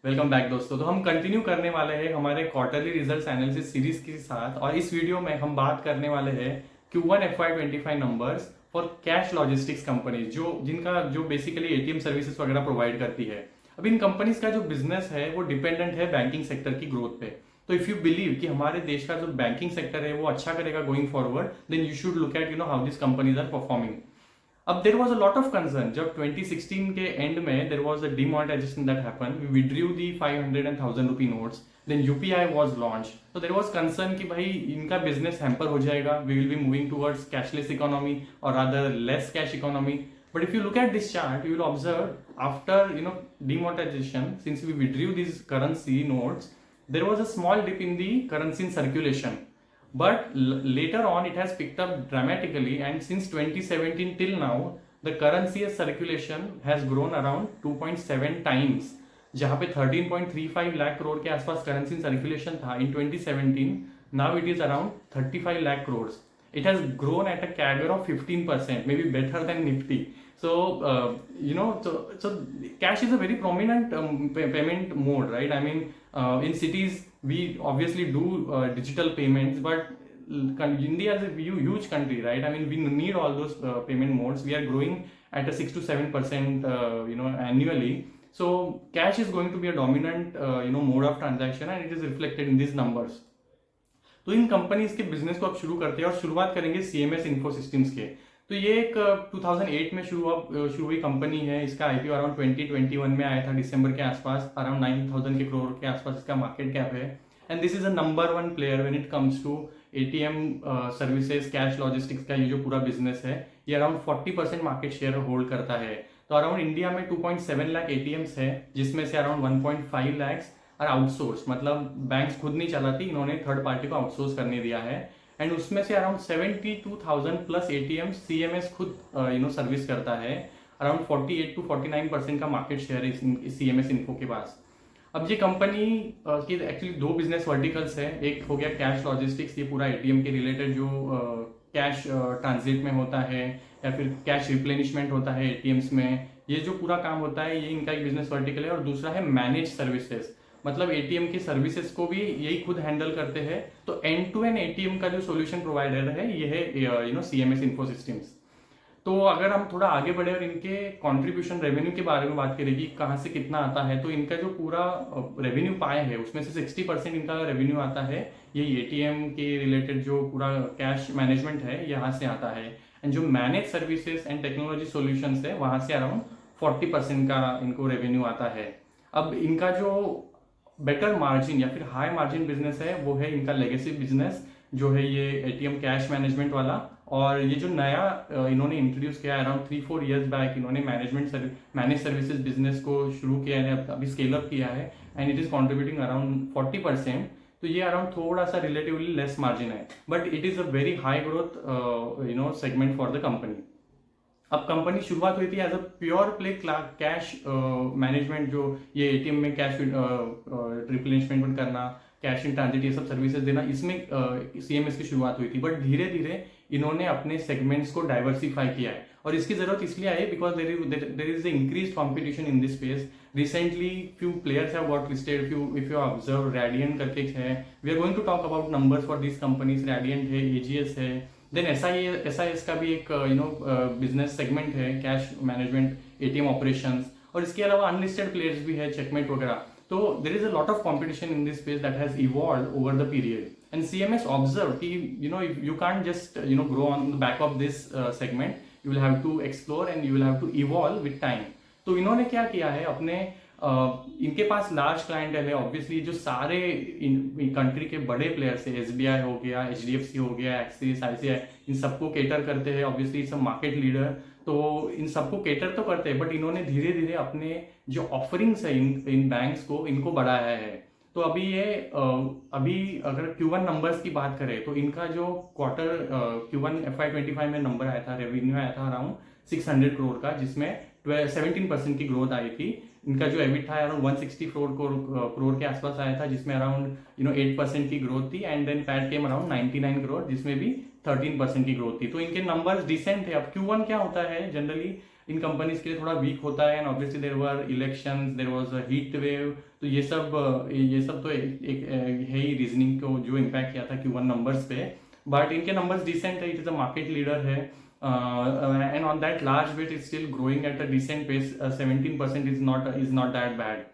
Welcome back दोस्तों। तो हम कंटिन्यू करने वाले हैं हमारे क्वार्टरली रिजल्ट्स एनालिसिस सीरीज के साथ, और इस वीडियो में हम बात करने वाले हैं Q1 FY25 numbers for cash logistics companies, जो बेसिकली एटीएम सर्विसेज वगैरह प्रोवाइड करती है। अब इन कंपनीज का जो बिजनेस है वो डिपेंडेंट है बैंकिंग सेक्टर की ग्रोथ पे। तो इफ यू बिलीव कि हमारे देश का जो बैंकिंग सेक्टर है वो अच्छा करेगा going forward, then you should look at how this companies are performing. अब there was a lot of concern जब 2016 के एंड में there was a demonetisation that happen, we withdrew the 500 and 1000 rupee notes, then UPI was launch. तो there was concern कि भाई इनका business hamper हो जाएगा, we will be moving towards cashless economy और rather less cash economy. But if you look at this chart, you will observe after demonetization, since we withdrew these currency notes, there was a small dip in the currency in circulation. But later on, it has picked up dramatically, and since 2017 till now, the currency circulation has grown around 2.7 times. जहाँ पे 13.35 लाख करोड़ के आसपास currency in circulation था इन 2017, now it is around 35 lakh crores. It has grown at a CAGR of 15%, maybe better than Nifty. So so cash is a very prominent payment mode, right? I mean, in cities we obviously do digital payments, but India is a huge country, right? I mean, we need all those payment modes. We are growing at a 6 to 7% annually. So cash is going to be a dominant mode of transaction, and it is reflected in these numbers. तो इन companies के business को अब शुरू करते हैं और शुरुआत करेंगे सीएमएस इन्फो सिस्टम्स के। तो ये एक 2008 में शुरू हुई कंपनी है। इसका आईपीओ अराउंड 2021 में आया था दिसंबर के आसपास। अराउंड 9000 के करोड़ के आसपास इसका मार्केट कैप है, and this is a number 1 player when it comes to ATM services, cash logistics का ये जो पूरा बिजनेस है, ये अराउंड 40% मार्केट शेयर होल्ड करता है। तो अराउंड इंडिया में 2.7 लाख एटीएम्स है, जिसमें से अराउंड 1.5 लाख और आउटसोर्स, मतलब बैंक्स खुद नहीं चलाती, इन्होंने थर्ड पार्टी को आउटसोर्स करने दिया है। एंड उसमें से अराउंड 72,000 प्लस एटीएम सीएमएस खुद सर्विस करता है। अराउंड 48 to 49% का मार्केट शेयर है सीएमएस इन्फो के पास। अब ये कंपनी की एक्चुअली दो बिजनेस वर्टिकल्स है। एक हो गया कैश लॉजिस्टिक्स, ये पूरा एटीएम के रिलेटेड जो कैश ट्रांजिट में होता है या फिर कैश रिप्लेनिशमेंट होता है एटीएम्स में, ये जो पूरा काम होता है ये इनका एक बिजनेस वर्टिकल है। और दूसरा है मैनेज सर्विसेज, मतलब एटीएम की सर्विसेज को भी यही खुद हैंडल करते हैं। तो एंड टू एंड एटीएम का जो सॉल्यूशन प्रोवाइडर है ये है सीएमएस इन्फो सिस्टम्स। तो अगर हम थोड़ा आगे बढ़े और इनके कंट्रीब्यूशन रेवेन्यू के बारे में बात करें कि कहाँ से कितना आता है, तो इनका जो पूरा रेवेन्यू पाए है उसमें से 60% इनका रेवेन्यू आता है ये एटीएम के रिलेटेड जो पूरा कैश मैनेजमेंट है यहाँ से आता है। एंड जो manage services and technology solutions है वहाँ से अराउंड 40% का इनको रेवेन्यू आता है। अब इनका जो बेटर मार्जिन या फिर हाई मार्जिन बिजनेस है वो है इनका लेगेसी बिजनेस, जो है ये एटीएम कैश मैनेजमेंट वाला। और ये जो नया इन्होंने इंट्रोड्यूस किया अराउंड 3-4 ईयर्स बैक, इन्होंने मैनेज सर्विसेज बिजनेस को शुरू किया है, अभी स्केल अप किया है, and it is contributing around 40%। तो ये अराउंड थोड़ा सा रिलेटिवली लेस मार्जिन है, but it is a very high growth segment for the company. अब कंपनी शुरुआत हुई थी as a pure play cash management, जो ये एटीएम में कैश रिप्लेनिशमेंट करना, कैश इन ट्रांजिट, ये सब सर्विसेज देना, इसमें सीएमएस की शुरुआत हुई थी। बट धीरे धीरे इन्होंने अपने सेगमेंट्स को डाइवर्सिफाई किया है, और इसकी जरूरत इसलिए आई because there is increase competition in this space. Recently few players have got listed, if you observe Radiant करके है, we are going to talk about numbers for this companies. Radiant है, एजीएस है, देन एसआईएस का भी एक business segment है, cash management ATM operations, और इसके अलावा अनलिस्टेड प्लेयर्स भी है, चेकमेट वगैरह। तो there is a lot of competition in this space that has evolve over the period, and CMS observe कि you can't just grow on the back of this segment, you will have to explore and you will have to evolve with time। तो इन्होंने क्या किया है, अपने इनके पास large clientele है obviously, जो सारे कंट्री के बड़े प्लेयर्स है, एसबीआई हो गया, एचडीएफसी हो गया, एक्सिस, आईसीआई, इन सबको केटर करते हैं ऑब्वियसली, सब मार्केट लीडर। तो इन सबको केटर तो करते हैं, बट इन्होंने धीरे धीरे अपने जो ऑफरिंग्स है इन बैंक्स को, इनको बढ़ाया है। तो अभी अगर Q1 नंबर्स की बात करें तो इनका जो क्वार्टर Q1 FY25 में नंबर आया था, रेवेन्यू आया था अराउंड 600 करोड़ का, जिसमें 17% की ग्रोथ आई थी। इनका जो एबिट था अराउंड 164 करोड़ के आसपास आया था, जिसमें अराउंड 8% की ग्रोथ थी। And then PAT came around 99 crore, जिसमें भी 13% की ग्रोथ थी। तो इनके नंबर्स डिसेंट है। अब Q1 क्या होता है जनरली, इन कंपनीज के लिए थोड़ा वीक होता है, and obviously there were elections, there was a heat wave, तो ये सब तो एक है ही रीजनिंग को जो इम्पैक्ट किया था Q1 नंबर्स पे। बट इनके नंबर्स डिसेंट है, it is a market leader है, and on that large bet is still growing at a decent pace, 17% is not that bad.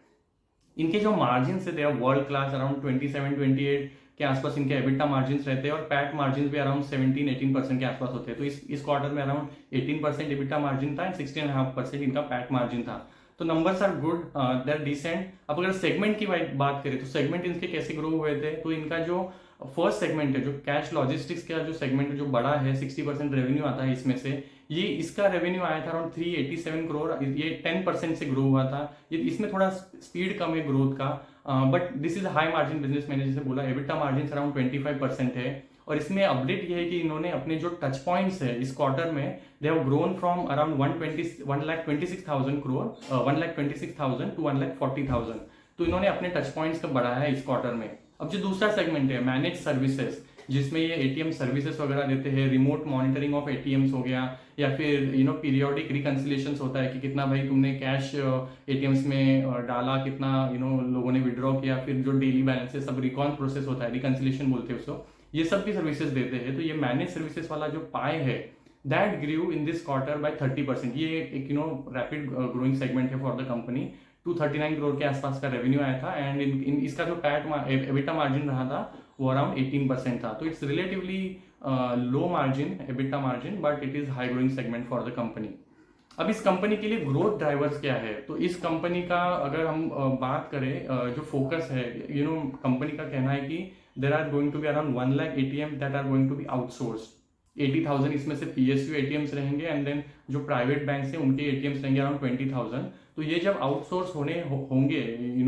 इनके जो मार्जिन है they are world class, around 27-28 के आसपास इनके एबिटा मार्जिन रहते हैं, और पैट मार्जिन भी अराउंड 17-18% के आसपास होते हैं। तो इस क्वार्टर में अराउंड 18% एबिटा मार्जिन था एंड 16.5% इनका पैट मार्जिन था। तो numbers are good, they are decent. अब अगर सेगमेंट की बात करें तो सेगमेंट इनके कैसे ग्रो हुए थे, तो इनका जो फर्स्ट सेगमेंट है, जो कैश लॉजिस्टिक्स का जो सेगमेंट है, जो बड़ा है, 60% रेवेन्यू आता है इसमें से, ये इसका रेवेन्यू आया था अराउंड 387 करोड़, ये 10% से ग्रो हुआ था। ये इसमें थोड़ा स्पीड कम है ग्रोथ का, but this is high margin business, मैंने जैसे बोला एबिटा मार्जिन अराउंड 25% है। और इसमें अपडेट ये है कि इन्होंने अपने जो टच पॉइंट्स है इस क्वार्टर में, they have grown from around 1,26,000 crore, 1,26,000 to 1,40,000। तो इन्होंने अपने टच पॉइंट्स को बढ़ाया है इस क्वार्टर में। अब जो दूसरा सेगमेंट है मैनेज सर्विसेज, जिसमें ये एटीएम सर्विसेज वगैरह देते हैं, रिमोट मॉनिटरिंग ऑफ एटीएम्स हो गया, या फिर पीरियोडिक रिकंसिलेशन होता है कि कितना भाई तुमने कैश एटीएम्स में डाला, कितना लोगों ने विड्रॉ किया, फिर जो डेली बैलेंस है सब रिकॉन प्रोसेस होता है, रिकंसिलेशन बोलते हैं उसको, ये सब भी सर्विसेज देते हैं। तो ये मैनेज सर्विसेज वाला जो पाई है that grew in this quarter by 30%। ये एक रैपिड ग्रोइंग सेगमेंट है फॉर द कंपनी। 239 करोड़ के आसपास का रेवेन्यू आया था, एंड इसका जो पैट एबिटा मार्जिन रहा था वो अराउंड 18% था। तो it's relatively low margin EBITDA margin, but it is high growing segment for the company. अब इस कंपनी के लिए ग्रोथ ड्राइवर्स क्या है, तो इस कंपनी का अगर हम बात करें, जो फोकस है, कंपनी का कहना है कि there are going to be around 1 lakh ATM that are going to be outsourced. 80,000 इसमें से PSU ATMs रहेंगे, एंड देन जो प्राइवेट बैंक है उनके ATMs रहेंगे अराउंड 20,000। तो ये जब आउटसोर्स होंगे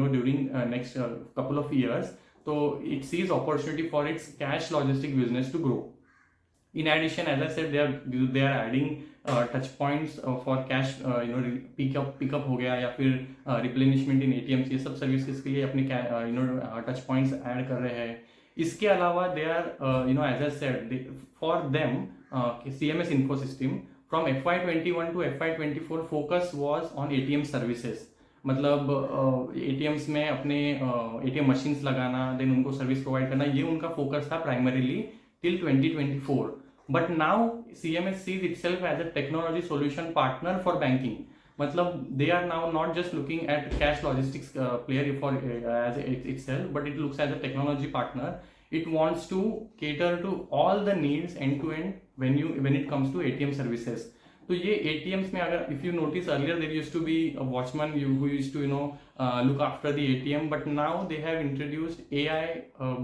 during next couple of years, तो it sees opportunity for its cash logistic business to grow. In addition, as I said, they are adding touch points for cash, pickup हो गया, या फिर replenishment in ATMs, ये सब services के लिए अपने टच पॉइंट्स ऐड कर रहे हैं। इसके अलावा they are as I said, for them CMS Infosystem from FY21 to FY24 focus was on ATM services। मतलब ATMs में अपने ATM मशीन्स लगाना, देन उनको सर्विस प्रोवाइड करना, ये उनका फोकस था primarily till 2024। But now CMS sees itself as a technology solution partner for banking। मतलब they are now not just looking at cash logistics player for as itself, but it looks as a technology partner। It wants to cater to all the needs end to end when it comes to ATM services। तो ये ATMs में अगर if you notice earlier there used to be a watchman who used to look after the ATM, but now they have introduced AI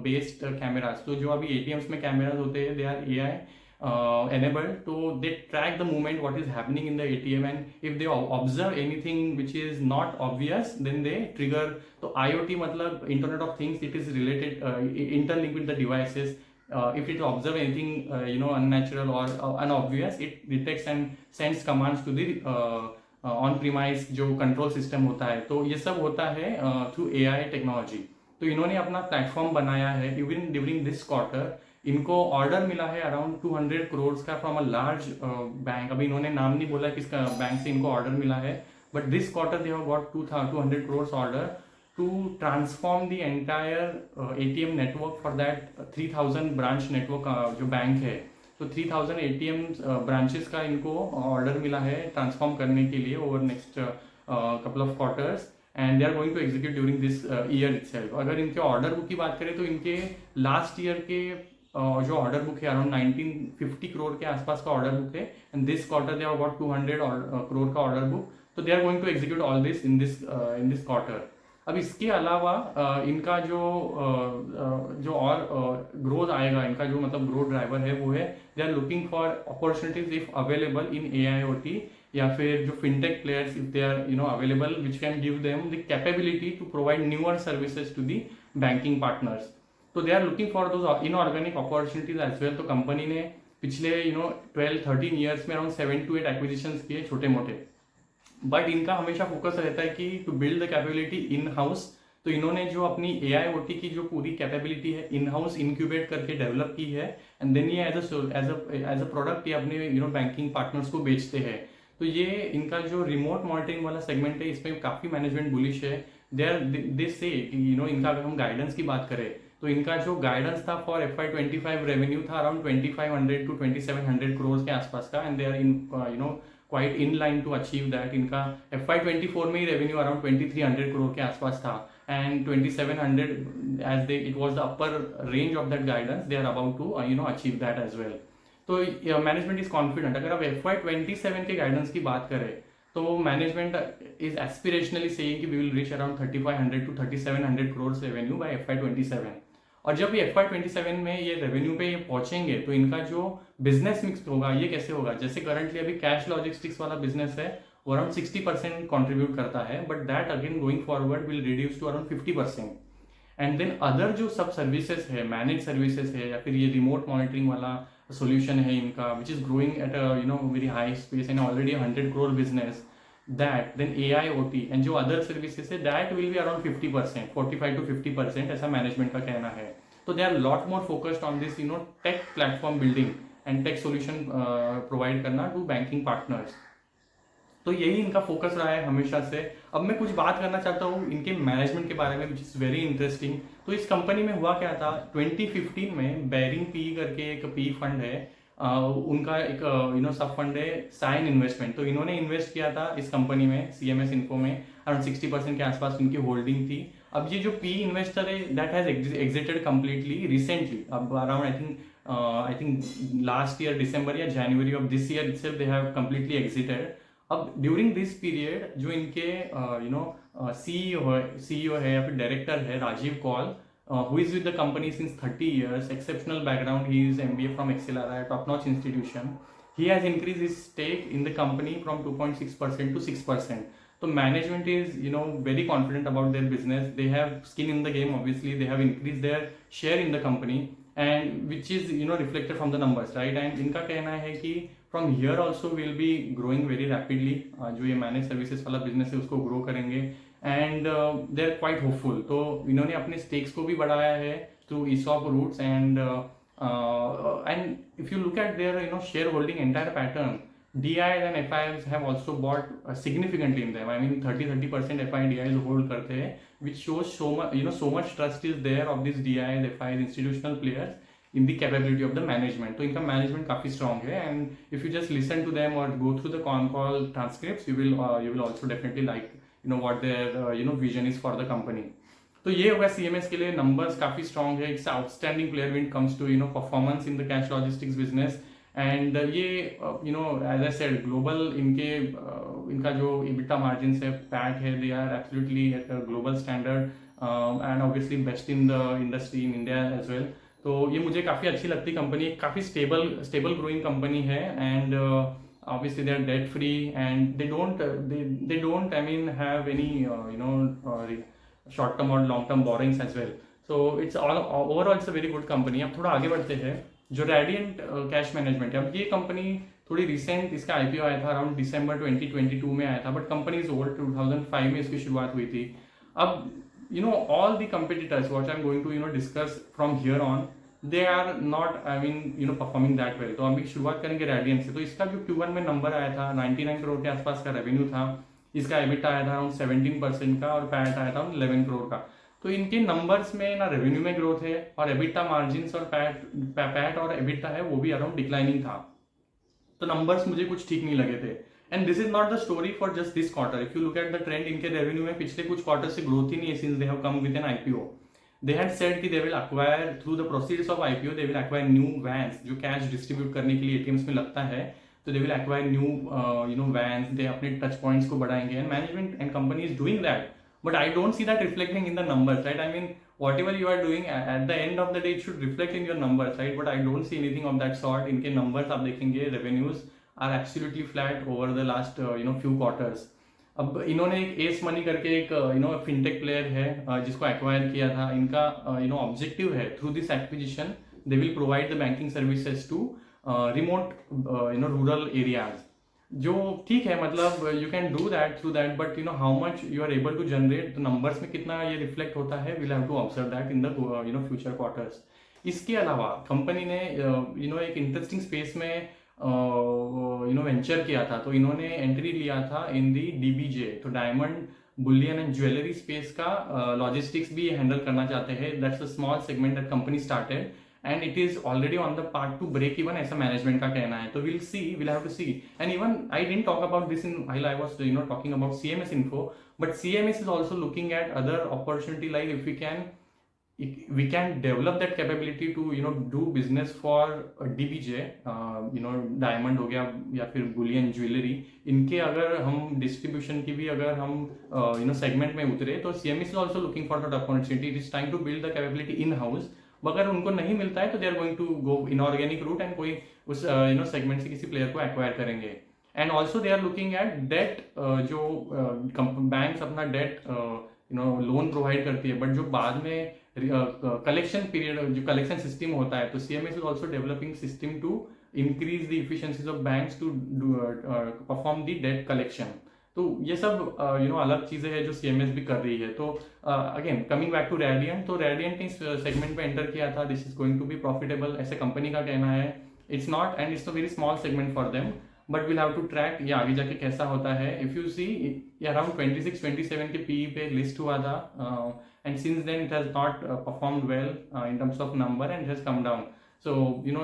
based cameras. तो जो अभी ATMs में cameras होते हैं they are AI enabled, so they track the movement what is happening in the ATM, and if they observe anything which is not obvious then they trigger। तो IoT मतलब Internet of Things, it is related interlinked with the devices। If it observe anything unnatural or unobvious, it detects and sends commands to the on premise जो control system होता है। तो ये सब होता है थ्रू AI टेक्नोलॉजी। तो इन्होंने अपना प्लेटफॉर्म बनाया है। इवन ड्यूरिंग दिस क्वार्टर इनको ऑर्डर मिला है अराउंड 200 करोड़ का फ्रॉम अ लार्ज बैंक। अभी इन्होंने नाम नहीं बोला किसका बैंक से इनको ऑर्डर मिला है, but this quarter they have got 200 crore order to transform the entire ATM network for that 3,000 branch network जो बैंक है। तो 3,000 ATM branches का इनको ऑर्डर मिला है ट्रांसफॉर्म करने के लिए over next couple of quarters, and they are going to execute during this year itself. अगर इनके ऑर्डर बुक की बात करें तो इनके लास्ट ईयर के जो ऑर्डर बुक है अराउंड 1950 करोड़ के आसपास का ऑर्डर बुक है, and this quarter they have got 200 crore का ऑर्डर बुक। तो they are going to execute all this in this quarter. अब इसके अलावा इनका जो और ग्रोथ आएगा, इनका जो मतलब ग्रोथ ड्राइवर है वो है they are looking for opportunities if available in AIoT, या फिर जो fintech players if they are available which can give them the capability to provide newer services to the banking partners. तो they are looking for those inorganic opportunities as well. तो company ने पिछले 12-13 years में around 7 to 8 acquisitions किए छोटे मोटे, but इनका हमेशा फोकस रहता है कि to build the capability in house. तो इन्होंने जो अपनी AIoT की जो पूरी कैपेबिलिटी है इन हाउस इंक्यूबेट करके डेवलप की है, एंड देन ये एज अ प्रोडक्ट ये अपने बैंकिंग पार्टनर्स को बेचते हैं। तो तो ये इनका जो रिमोट मॉनिटरिंग वाला सेगमेंट है इसमें काफ़ी मैनेजमेंट बुलिश है। दे से इनका अगर हम गाइडेंस की बात करें तो इनका जो गाइडेंस था फॉर FY25 रेवेन्यू था अराउंड 2500 to 2700 करोड़ के आसपास का, and they are in quite in line to achieve that. इनका FY24 में ही रेवेन्यू अराउंड 2300 करोड़ के आसपास था, and 2700 as they it was the upper range of that guidance, they are about to achieve that as well. तो management is confident. अगर आप FY27 के guidance की बात करें तो मैनेजमेंट इज एस्पिरेशनली सेइंग कि we will reach around 3500 to 3700 crore revenue by FY27। और जब ये FY27 में ये रेवेन्यू पे ये पहुंचेंगे तो इनका जो बिजनेस मिक्स होगा ये कैसे होगा, जैसे करंटली अभी कैश लॉजिस्टिक्स वाला बिजनेस है वो अराउंड 60% कॉन्ट्रीब्यूट करता है, but that again going forward will reduce to around 50%। And then other जो सब सर्विसेज है, मैनेज सर्विसेज है, या फिर ये रिमोट मॉनिटरिंग वाला सोल्यूशन है इनका which is growing at very high space and already 100 crore business, that then AIoT and जो अदर सर्विसेज है that will be around 50%, 45 to 50%, ऐसा मैनेजमेंट का कहना है। तो they are lot more focused on this tech platform building and tech solution provide करना to banking partners. तो यही इनका फोकस रहा है हमेशा से। अब मैं कुछ बात करना चाहता हूँ इनके मैनेजमेंट के बारे में विच इज़ वेरी इंटरेस्टिंग। तो इस कंपनी में हुआ क्या था, 2015 में बैरिंग पी करके एक पी फंड है, उनका एक सब फंड है साइन इन्वेस्टमेंट। तो इन्होंने इन्वेस्ट किया था इस कंपनी में, CMS इन्फो में, अराउंड 60% के आसपास उनकी होल्डिंग थी। अब ये जो पी इन्वेस्टर है that has exited completely recently, अब around I think last year दिसंबर या जनवरी of this year itself they have completely exited. अब ड्यूरिंग दिस पीरियड जो इनके CEO है या फिर डायरेक्टर है Rajiv Kaul, who is with the company since 30 years, exceptional background, he is MBA from XLRI, top notch institution. He has increased his stake in the company from 2.6% to 6%. So management is very confident about their business. They have skin in the game, obviously they have increased their share in the company, and which is reflected from the numbers, right? And इनका कहना है कि from here also we'll be growing very rapidly, जो ये manage services वाला business है उसको grow करेंगे, and they are quite hopeful. तो इन्होंने अपने स्टेक्स को भी बढ़ाया है through ESOP routes, and if you look at their shareholding entire pattern, DIs and FIs have also bought significantly in them. I mean 30% FI DIs hold करते हैं, which shows so much trust is there of these DIs, FIs, institutional players in the capability of the management. तो इनका management काफी strong है, and if you just listen to them or go through the con call transcripts, you will also definitely like what their vision is for the company. तो ये होगा CMS के लिए, numbers काफी स्ट्रॉन्ग है, it's outstanding player when it comes to performance in the cash logistics business, and ये as I said global इनका जो EBITDA मार्जिन है, पैट है, they are absolutely at a global standard, and obviously best in the industry in India as well. तो ये मुझे काफ़ी अच्छी लगती कंपनी, काफ़ी स्टेबल ग्रोइंग कंपनी है, and obviously they are debt free, and they don't I mean have any short term or long term borrowings as well. So it's overall it's a very good company. अब थोड़ा आगे बढ़ते हैं, जो radiant cash management है, अब ये company थोड़ी रिसेंट, इसका IPO आया था अराउंड दिसंबर 2022 में आया था, बट कंपनी इज ओल्ड, 2005 में इसकी शुरुआत हुई थी। अब all the competitors what I'm going to discuss from here on, they are not performing that well. तो अभी शुरुआत करेंगे रेडियंट से। तो इसका जो Q1 में नंबर आया था 99 करोड़ के आसपास का रेवेन्यू था, इसका EBITDA आया था अराउंड 17% का, और पैट आया था 11 करोड़ का। तो इनके नंबर्स में ना रेवेन्यू में ग्रोथ है, और EBITDA मार्जिन्स और पैट और EBITDA है वो भी अराउंड डिक्लाइनिंग था। तो नंबर्स मुझे कुछ ठीक नहीं लगे थे, and this is not the story for just this quarter. If you look at the trend, इनके रेवेन्यू में पिछले कुछ क्वार्टर से ग्रोथ ही नहीं है since they have come with an IPO। They had said कि they will acquire through the proceeds of IPO, they will acquire new vans, जो कैश डिस्ट्रीब्यूट करने के लिए ATMs में लगता है, तो they will acquire new vans, they अपने टच पॉइंट्स को बढ़ाएंगे, and management and company is doing that, but I don't see that reflecting in the numbers, right? I mean whatever you are doing at the end of the day it should reflect in your numbers, right? But I don't see anything of that sort. इनके numbers आप देखेंगे, revenues are absolutely flat over the last few quarters. अब इन्होंने एक S money करके एक fintech player है जिसको एक्वायर किया था। इनका ऑब्जेक्टिव है through this acquisition they will provide the banking services to remote rural areas, जो ठीक है, मतलब you can do that through that, but how much you are able to generate, तो नंबर्स में कितना ये रिफ्लेक्ट होता है, will have to observe that in the future quarters. इसके अलावा कंपनी ने एक इंटरेस्टिंग स्पेस में वेंचर किया था, तो इन्होंने एंट्री लिया था इन दी डीबीजे, तो diamond bullion and jewellery space का लॉजिस्टिक्स भी हैंडल करना चाहते हैं। That's a small segment that company started and it is already on the part to break even, ऐसा मैनेजमेंट का कहना है। तो will have to see. And even I didn't talk about this in while I was talking about CMS info, but CMS is also looking at other opportunity, like if we can develop that capability to do business for DBJ, diamond हो गया या फिर Boolean jewellery, इनके अगर हम distribution की भी अगर हम सेगमेंट में उतरे तो CMS is also looking for that opportunity. It is trying to build the capability in house. अगर उनको नहीं मिलता है तो they are going to go inorganic route and कोई उस सेगमेंट से किसी प्लेयर को एक्वायर करेंगे। And also they are looking at debt, जो बैंक्स अपना डेट लोन प्रोवाइड करती है, बट जो बाद में कलेक्शन पीरियड, जो कलेक्शन सिस्टम होता है, तो CMS is also developing system to increase the efficiencies of banks to perform the debt collection. तो ये सब अलग चीजें हैं जो CMS भी कर रही है। तो again coming back to Radiant, तो रेडियंट ने इस सेगमेंट में एंटर किया था। This is going to be profitable, ऐसे कंपनी का कहना है। It's not and it's a very small segment for them, but will have to track ये आगे जाके कैसा होता है। इफ यू सी, ये अराउंड 26-27 के PE पे लिस्ट हुआ था, and since then it has not performed well in terms of number and has come down. So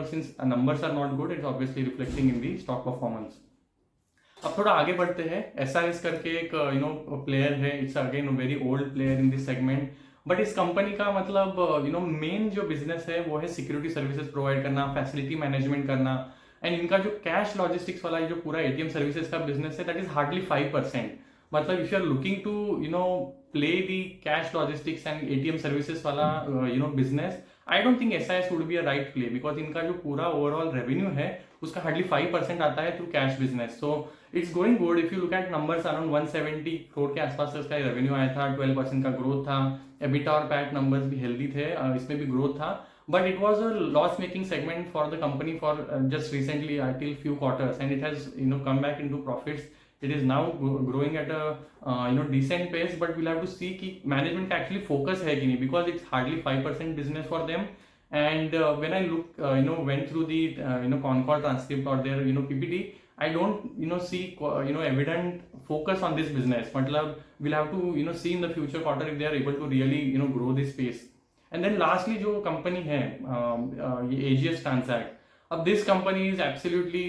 since numbers are not good, it's obviously reflecting in the stock performance. अब थोड़ा आगे बढ़ते हैं। SRS करके एक player है, it's again very old player in this segment, but इस company का मतलब मेन जो बिजनेस है वो है सिक्योरिटी सर्विसेज प्रोवाइड करना, फैसिलिटी मैनेजमेंट करना। एंड इनका जो कैश लॉजिस्टिक्स वाला जो पूरा ATM सर्विसेज का बिजनेस है, दैट इज हार्डली 5%। मतलब if you are looking to play the cash logistics and ATM services वाला business, I don't think SIS would be a right play, because इनका जो पूरा overall revenue है उसका hardly 5% आता है through cash business. So it's going good. If you look at numbers, around 170 crore के आसपास से उसका revenue आया था, 12% का growth था, EBITDA और PAT numbers भी healthy थे, इसमें भी growth था, but it was a loss making segment for the company for just recently until few quarters, and it has come back into profits. It is now growing at a decent pace, but we'll have to see कि management का actually focus है कि नहीं, because it's hardly 5% business for them. And when I look went through the con call transcript or their PPT, I don't see evident focus on this business. मतलब we'll have to see in the future quarter if they are able to really grow this space. And then lastly जो company है ये AGS Transact. अब this company is absolutely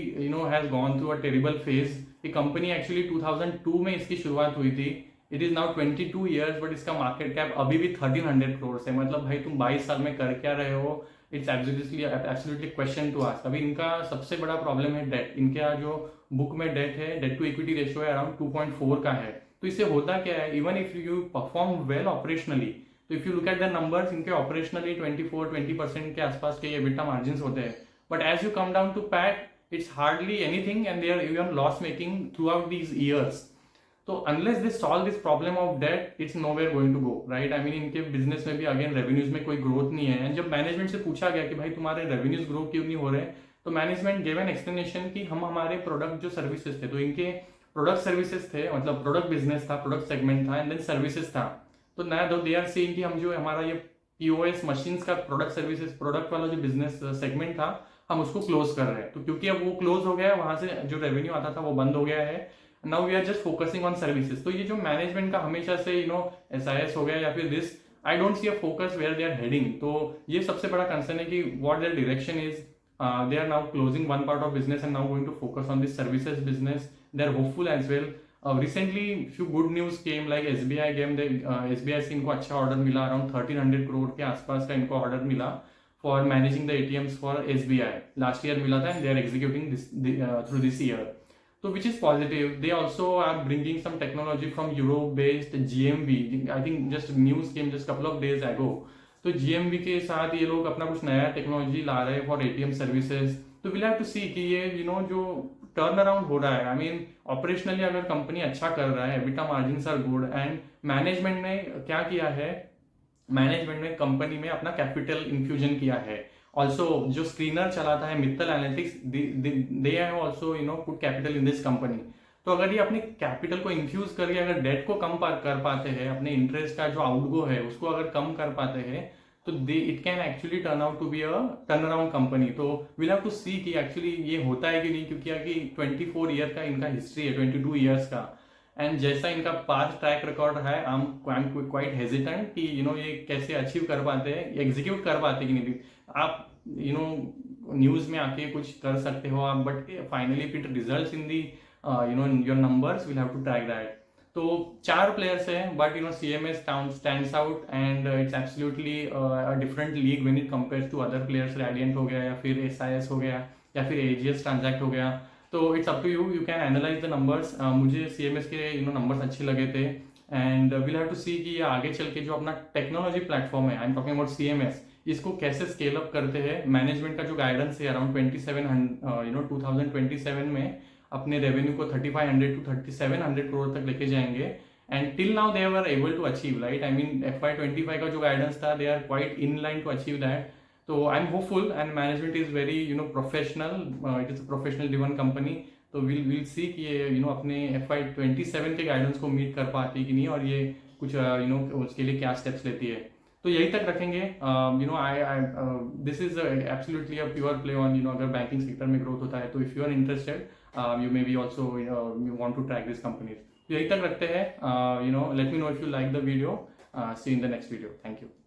has gone through a terrible phase. ये company actually 2002 में इसकी शुरुआत हुई थी। It is now 22 years, but इसका मार्केट कैप अभी भी 1300 करोड़ है। मतलब भाई तुम 22 साल में कर क्या रहे हो? It's absolutely question to ask. अभी इनका सबसे बड़ा प्रॉब्लम है डेट। इनका जो बुक में डेट है, डेट टू इक्विटी रेशियो है अराउंड 2.4 का है। तो इससे होता क्या है, even if you perform well operationally, तो if you look at the numbers, इनके ऑपरेशनली 24-20% के आसपास के EBITDA मार्जिन होते हैं, but as you come down to PAT, it's hardly anything, and they are even loss making throughout these years. So unless they solve this problem of debt, it's nowhere going to go, right? I mean इनके business में भी again revenues में कोई growth नहीं है। And जब management से पूछा गया कि भाई तुम्हारे रेवेन्यूज ग्रो क्यों नहीं हो रहे, तो मैनेजमेंट गिव एन एक्सप्लेनेशन कि हम हमारे प्रोडक्ट जो सर्विसेज थे, तो इनके प्रोडक्ट सर्विसेज थे, मतलब प्रोडक्ट बिजनेस था, प्रोडक्ट सेगमेंट था, एंड देन सर्विसेज था। तो नया दो दे आर सेइंग कि हम जो हमारा ये POS मशीन्स का प्रोडक्ट सर्विसेज प्रोडक्ट वाला जो बिजनेस सेगमेंट था, हम उसको क्लोज कर रहे हैं। तो क्योंकि अब वो क्लोज हो गया है, वहां से जो रेवेन्यू आता था वो बंद हो गया है। Now we are just focusing on services. तो ये जो मैनेजमेंट का हमेशा से SIS हो गया या फिर this, I don't see a focus where they are heading. तो ये सबसे बड़ा कंसर्न है कि what their direction is. They are now closing one part of business and now going to focus on this services business. They are hopeful as well. Recently few good news came, like SBI से इनको अच्छा order मिला, around 1300 crore के आसपास का इनको order मिला for managing the ATMs for SBI. Last year मिला था, and they are executing this through this year. So which is positive. They also are bringing some technology from Europe-based GMV. I think just news came just couple of days ago. तो GMV के साथ ये लोग अपना कुछ नया technology ला रहे हैं for ATM services. तो we'll have to see कि ये जो टर्न अराउंड हो रहा है, आई मीन ऑपरेशनली अगर कंपनी अच्छा कर रहा है, EBITDA margins are good, and management ने क्या किया है, मैनेजमेंट ने कंपनी में अपना कैपिटल इन्फ्यूजन किया है। ऑल्सो जो स्क्रीनर चलाता है Mittal analytics, they have also put capital in this company. तो अगर ये अपने कैपिटल को इन्फ्यूज करके अगर डेट को कम कर पाते हैं, अपने इंटरेस्ट का जो आउटगो है उसको अगर कम कर पाते हैं, तो they it can actually turn out to be a turnaround company. तो विल हैव टू सी कि एक्चुअली ये होता है कि नहीं, क्योंकि अभी 24 ईयर का इनका हिस्ट्री है, 22 ईयर्स का, एंड जैसा इनका पास्ट ट्रैक रिकॉर्ड है, आई एम क्वाइट हेजिटेंट कि ये कैसे अचीव कर पाते हैं, एग्जीक्यूट कर पाते कि नहीं। आप न्यूज में आके कुछ कर सकते हो आप, but finally if it results in the your numbers, will have to track that. तो 4 प्लेयर्स हैं, but CMS stands out and it's absolutely different league when it compares to other players. Radiant हो गया, या फिर SIS हो गया, या फिर AGS ट्रांजैक्ट हो गया। तो it's up to you, you can analyze the numbers. मुझे CMS के नंबर्स अच्छे लगे थे, and will have to see कि ये आगे चल के जो अपना टेक्नोलॉजी प्लेटफॉर्म है, I am talking about CMS, इसको कैसे स्केल अप करते हैं। मैनेजमेंट का जो गाइडेंस है अराउंड 2027 में अपने रेवेन्यू को 3500 to 3700 करोड़ तक लेके जाएंगे। And till now they were able to achieve, right. I mean FY25 का जो गाइडेंस था, they are quite in line to achieve that. तो I am hopeful, and management is very professional, it is a professional driven company. तो will see कि ये अपने FY27 के guidance को मीट कर पाती है कि नहीं, और ये कुछ उसके लिए क्या स्टेप्स लेती है। तो यही तक रखेंगे। This is absolutely a pure play on अगर बैंकिंग सेक्टर में ग्रोथ होता है, तो if you are interested, you maybe also you want to track these companies। तो यही तक रखते हैं। Let me know if you like the video। See you in the next video। Thank you।